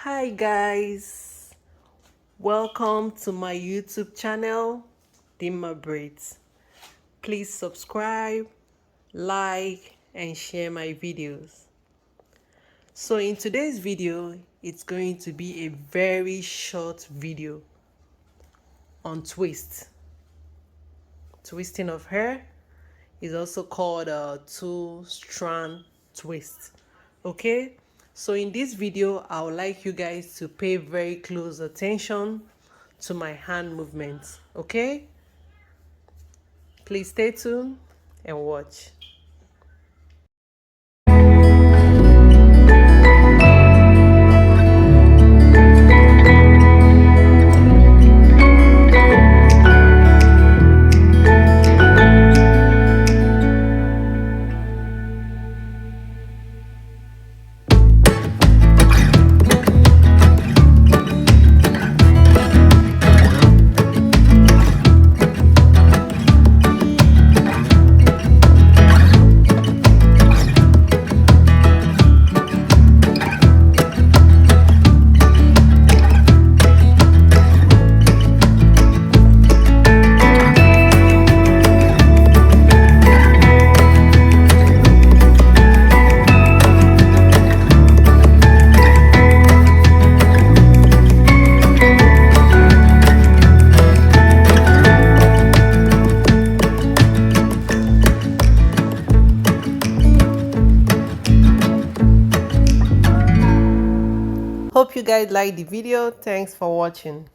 Hi guys, welcome to my YouTube channel, Braids. Please subscribe, like and share my videos. So in today's video, it's going to be a very short video on twisting of hair. Is also called a two-strand twist. Okay, so in this video I would like you guys to pay very close attention to my hand movements. Okay, please stay tuned and watch. Hope you guys liked the video. Thanks for watching.